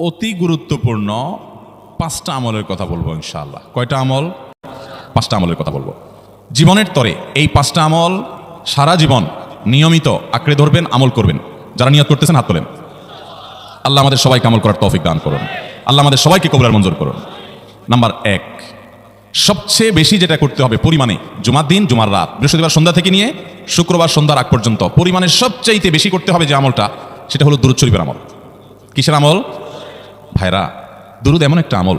অতি গুরুত্বপূর্ণ 5টা আমলের কথা বলবো ইনশাআল্লাহ। কয়টা আমল? 5টা আমলের কথা বলবো। জীবনের তরে এই 5টা আমল সারা জীবন নিয়মিত আঁকড়ে ধরবেন, আমল করবেন। যারা নিয়ত করতেছেন হাত তোলেন। আল্লাহ আমাদের সবাইকে আমল করার তৌফিক দান করুন। আল্লাহ আমাদের সবাইকে কবুল মঞ্জুর করুন। নাম্বার 1, সবচেয়ে বেশি যেটা করতে হবে পরিমাণে, জুমার দিন, জুমার রাত, বৃহস্পতিবার সন্ধ্যা থেকে নিয়ে শুক্রবার সন্ধ্যার আগ পর্যন্ত পরিমাণে সবচাইতে বেশি করতে হবে যে আমলটা, সেটা হলো দুরূদ শরীফের আমল। কিসের আমল? ভাইরা, দুরূদ এমন একটা আমল,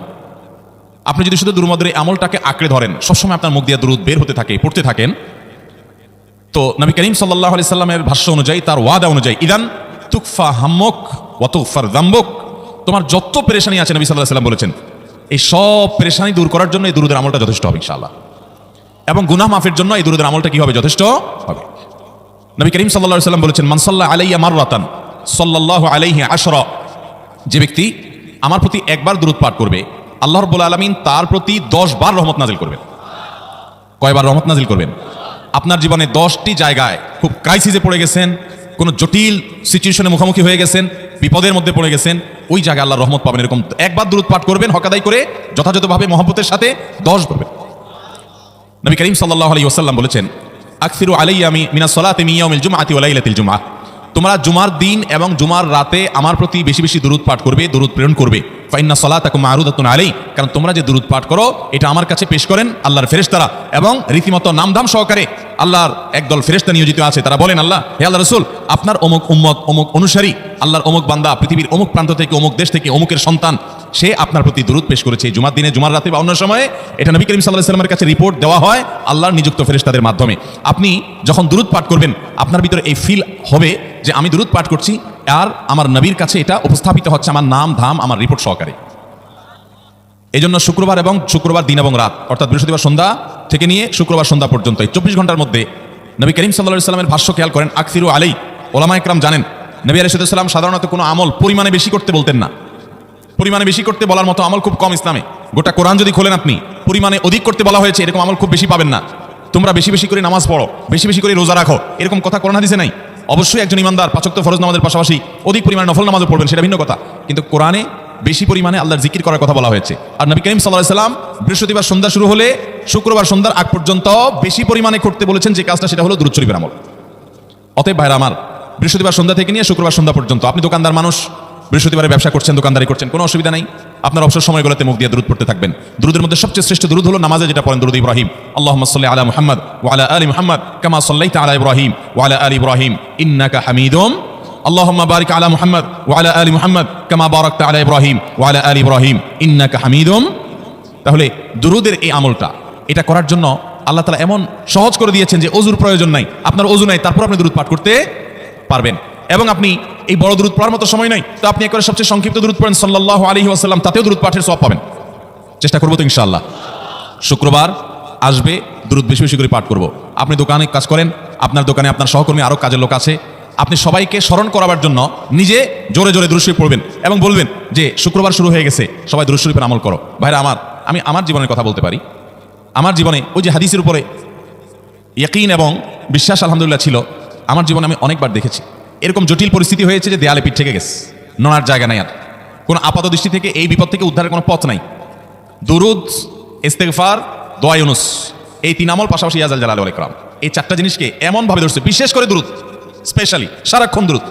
আপনি যদি শুধু দুরূদের এই আমলটাকে আঁকড়ে ধরেন, সবসময় আপনার মুখ দিয়ে দুরূদ বের হতে থাকে, পড়তে থাকেন, তো নবী করিম সাল্লাল্লাহু আলাইহি সাল্লামের ভাষ্য অনুযায়ী, তার ওয়াদা অনুযায়ী, ইদান তুকফা হাম্মুক ওয়া তুগফার যামবুক, তোমার যত পেরেশানি আছে নবী সাল্লাল্লাহু আলাইহি সাল্লাম বলেছেন এই সব পেরেশানি দূর করার জন্য এই দুরূদের আমলটা যথেষ্ট হবে ইনশাআল্লাহ। এবং গুনাহ মাফের জন্য এই দুরূদের আমলটা কি হবে? যথেষ্ট হবে। নবী করিম সাল্লাল্লাহু আলাইহি সাল্লাম বলেছেন, মান সাল্লা আলাইয়া মাররাতান সাল্লাল্লাহু আলাইহি আশরা, যে ব্যক্তি আমার প্রতি একবার দুরূদ পাঠ করবে, আল্লাহ রাব্বুল আলামিন তার প্রতি 10 বার রহমত নাজিল করবেন। কয়বার রহমত নাজিল করবেন? আপনার জীবনে 10টি জায়গায় খুব ক্রাইসিসে পড়ে গেছেন, কোনো জটিল সিচুয়েশনে মুখোমুখি হয়ে গেছেন, বিপদের মধ্যে পড়ে গেছেন, ওই জায়গায় আল্লাহর রহমত পাবেন। এরকম একবার দুরূদ পাঠ করবেন হকাদাই করে, যথাযথভাবে মহব্বতের সাথে 10 করবেন। নবী করিম সাল্লাল্লাহু আলাইহি ওয়াসাল্লাম বলেছেন, আকসিরু আলাইয়া মিনাস সালাতি মিন ইয়াউমিল জুমআতি ওয়া লাইলাতিল জুমআহ, তোমরা জুমার দিন এবং জুমার রাতে আমার প্রতি বেশি বেশি দুরূদ পাঠ করবে, দুরূদ প্রেরণ করবে। ফাইন্না সালাতাকুম মারুদাতুন আলাই, কারণ তোমরা যে দুরূদ পাঠ করো এটা আমার কাছে পেশ করেন আল্লাহর ফেরেশতারা, এবং রীতিমতো নামধাম সহকারে আল্লাহর একদল ফেরেশতা নিয়োজিত আছে। তারা বলেন, আল্লাহ, হে আল্লাহর রাসূল, আপনার অমুক উম্মত, অমুক অনুসারী, আল্লাহর অমুক বান্দা পৃথিবীর অমুক প্রান্ত থেকে, অমুক দেশ থেকে, অমুকের সন্তান, সে আপনার প্রতি দুরূদ পেশ করেছে জুমার দিনে, জুমার রাতে বা অন্য সময়ে। এটা নবী করিম সাল্লাল্লাহু আলাইহি ওয়াসাল্লামের কাছে রিপোর্ট দেওয়া হয় আল্লাহর নিযুক্ত ফেরেশতাদের মাধ্যমে। আপনি যখন দুরূদ পাঠ করবেন, আপনার ভিতরে এই ফিল হবে যে আমি দুরূদ পাঠ করছি আর আমার নবীর কাছে এটা উপস্থাপিত হচ্ছে আমার নাম ধাম, আমার রিপোর্ট সহকারে। এই জন্য শুক্রবার এবং শুক্রবার দিন এবং রাত, অর্থাৎ বৃহস্পতিবার সন্ধ্যা থেকে নিয়ে শুক্রবার সন্ধ্যা পর্যন্ত এই 24 ঘন্টার মধ্যে নবী করিম সাল্লাল্লাহু আলাইহি ওয়াসাল্লামের ভাষ্য খেয়াল করেন, আকসিরু আলাই, ওলামা ইকরাম জানেন নবী আলাইহিস সালাম সাধারণত কোনো আমল পরিমাণে বেশি করতে বলতেন না। পরিমাণে বেশি করতে বলার মতো আমল খুব কম ইসলামে। গোটা কোরআন যদি খোলেন আপনি, পরিমাণে অধিক করতে বলা হয়েছে এরকম আমল খুব বেশি পাবেন না। তোমরা বেশি বেশি করে নামাজ পড়ো, বেশি বেশি করে রোজা রাখো, এরকম কথা কোরআন হাদিসে নাই। অবশ্যই একজন ইমানদার 5 ওয়াক্ত ফরজ নামাজের পাশাপাশি অধিক পরিমাণে নফল নামাজও পড়বেন, সেটা ভিন্ন কথা, কিন্তু কোরআনে বেশি পরিমাণে আল্লাহর জিকির করার কথা বলা হয়েছে। আর নবী করিম সাল্লাল্লাহু আলাইহি সাল্লাম বৃহস্পতিবার সন্ধ্যা শুরু হলে শুক্রবার সন্ধ্যার আগ পর্যন্ত বেশি পরিমাণে করতে বলেছেন যে কাজটা, সেটা হলো দুরূদ শরীফের আমল। অতএব ভাইরা আমার, বৃহস্পতিবার সন্ধ্যা থেকে নিয়ে শুক্রবার সন্ধ্যা পর্যন্ত, আপনি দোকানদার মানুষ, বৃহস্পতিবারে ব্যবসা করছেন, দোকানদারি করছেন, কোনো অসুবিধা নাই, আপনার অবসর সময়গুলোতে মুখ দিয়ে দুরূদ পড়তে থাকবেন। দুরূদের মধ্যে সবচেয়ে শ্রেষ্ঠ দুরূদ হলো নামাজে যেটা পড়েন, দুরূদ ইব্রাহিম, আল্লাহুম্মা সাল্লি আলা মুহাম্মাদ ওয়া আলা আলি মুহাম্মাদ কামা সাল্লাইতা আলা ইব্রাহিম ওয়া আলা আলি ইব্রাহিম ইন্নাকা হামিদুম, আল্লাহুম্মা বারিক আলা মুহাম্মাদ ওয়া আলা আলি মুহাম্মাদ কামা বারাকতা আলা ইব্রাহিম ওয়া আলা আলি ইব্রাহিম ইন্নাকা হামিদুম। তাহলে দুরূদের এই আমলটা, এটা করার জন্য আল্লাহ তাআলা এমন সহজ করে দিয়েছেন যে ওযুর প্রয়োজন নাই, আপনার ওযু নাই, তারপর আপনি দুরূদ পাঠ করতে পারবেন। এবং আপনি এই বড় দুরূদ পড়ার মতো সময় নাই, তো আপনি একবারে সবচেয়ে সংক্ষিপ্ত দুরূদ পড়েন সাল্লাল্লাহু আলাইহি ওয়াসাল্লাম, তাতেও দুরূদ পাঠের সওয়াব পাবেন। চেষ্টা করবো তো ইনশাআল্লাহ। শুক্রবার আসবে, দুরূদ বেশি বেশি করে পাঠ করব। আপনি দোকানে কাজ করেন, আপনার দোকানে আপনার সহকর্মী আরও কাজের লোক আছে, আপনি সবাইকে স্মরণ করাবার জন্য নিজে জোরে জোরে দুরূদ শরীফ পড়বেন এবং বলবেন যে শুক্রবার শুরু হয়ে গেছে, সবাই দুরূদ শরীফের আমল করো। ভাইরা আমার, আমি আমার জীবনের কথা বলতে পারি। আমার জীবনে ওই যে হাদিসের উপরে ইয়াকিন এবং বিশ্বাস আলহামদুলিল্লাহ ছিল, আমার জীবনে আমি অনেকবার দেখেছি এরকম জটিল পরিস্থিতি হয়েছে যে দেয়ালে পিঠ থেকে গেছে, নড়ার জায়গা নাই, আর কোনো আপাত দৃষ্টি থেকে এই বিপদ থেকে উদ্ধারের কোনো পথ নাই। দুরূদ, ইস্তেগফার, দোয়া ইউনুস, এই 3 আমল, পাশাপাশি ইয়া জাল জালালি ওয়াল ইকরাম, এই 4টা জিনিসকে এমনভাবে ধরছে, বিশেষ করে দুরূদ, স্পেশালি সারাক্ষণ দুরূদ,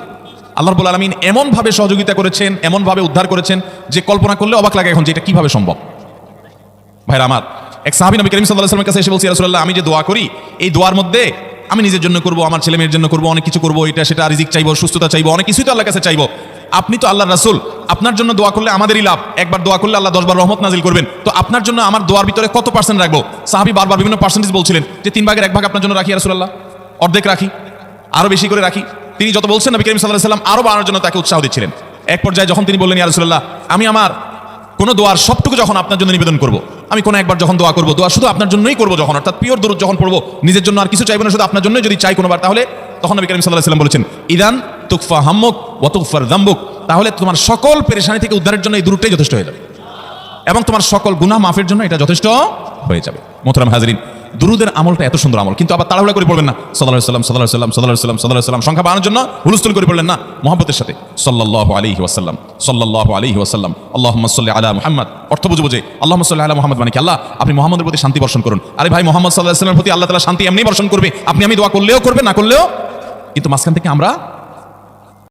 আল্লাহ রাব্বুল আলামিন এমনভাবে সহযোগিতা করেছেন, এমনভাবে উদ্ধার করেছেন যে কল্পনা করলে অবাক লাগে এখন যে এটা কিভাবে সম্ভব। ভাইরা আমার, এক সাহাবী নবী করিম সাল্লাল্লাহু আলাইহি ওয়াসাল্লামের কাছে এসে বলছে, ইয়া রাসূলুল্লাহ, আমি যে দোয়া করি, এই দোয়ার মধ্যে আমি নিজের জন্য করব, আমার ছেলে মেয়ের জন্য করব, অনেক কিছু করব, এটা সেটা, রিজিক চাইবো, সুস্থতা চাইবো, অনেক কিছুই তো আল্লাহর কাছে চাইবো। আপনি তো আল্লাহর রাসূল, আপনার জন্য দোয়া করলে আমাদেরই লাভ, একবার দোয়া করলে আল্লাহ 10 বার রহমত নাজিল করবেন, তো আপনার জন্য আমার দোয়ার ভিতরে কত পার্সেন্ট রাখবো? সাহাবী বারবার বিভিন্ন পার্সেন্টেজ বলছিলেন যে 3 ভাগের 1 ভাগ আপনার জন্য রাখি ইয়া রাসূলুল্লাহ, অর্ধেক রাখি, আরো বেশি করে রাখি। তিনি যত বলছেন নবী করিম সাল্লাল্লাহু আলাইহি ওয়াসাল্লাম আরো বাড়ানোর জন্য তাকে উৎসাহ দিচ্ছিলেন। এক পর্যায়ে যখন তিনি বললেন, ইয়া রাসূলুল্লাহ, আমি আমার কোনো দোয়ার সবটুকু যখন আপনার জন্য নিবেদন করব, আমি কোনো একবার যখন দোয়া করব, দোয়া শুধু আপনার জন্যই করব, যখন অর্থাৎ পিওর দুরূদ যখন পড়বো, নিজের জন্য আর কিছু চাইবো না, শুধু আপনার জন্য যদি চাই কোনোবার, তাহলে তখন নবী করিম সাল্লাল্লাহু আলাইহি ওয়াসাল্লাম বলেছেন, ইদান তুকফা হাম্মুক ওয়া তুগফার যামবুক, তাহলে তোমার সকল পেরেশানি থেকে উদ্ধারের জন্য এই দুরূদটাই যথেষ্ট হয়ে যাবে, এবং তোমার সকল গুনাহ মাফের জন্য এটা যথেষ্ট হয়ে যাবে। মোহতারাম হাজরিন, দুরুদের আমলটা এত সুন্দর আমল, কিন্তু আবার তাড়াহুড়া করে পড়বেন না সাল্লাল্লাহু আলাইহি ওয়াসাল্লাম, সাল্লাল্লাহু আলাইহি ওয়াসাল্লাম, সাল্লাল্লাহু আলাইহি ওয়াসাল্লাম, সাল্লাল্লাহু আলাইহি ওয়াসাল্লাম সংখ্যা বাড়ানোর জন্য হুলস্থুল করে পড়লেন না, মহব্বতের সাথে সাল্লাল্লাহু আলাইহি ওয়াসাল্লাম, সাল্লাল্লাহু আলাইহি ওয়াসাল্লাম, আল্লাহুম্মা সাল্লি আলা মুহাম্মদ, অর্থ বুঝে বুঝে আল্লাহুম্মা সাল্লি আলা মুহাম্মদ মানে কি আল্লাহ আপনি মুহাম্মদের প্রতি শান্তি বর্ষণ করুন। আরে ভাই, মুহাম্মদ সাল্লাল্লাহু আলাইহি ওয়াসাল্লামের প্রতি আল্লাহ তাআলা শান্তি এমনি বর্ষণ করবে, আপনি আমি দোয়া করলেও করবে, না করলেও। কিন্তু মাঝখান থেকে আমরা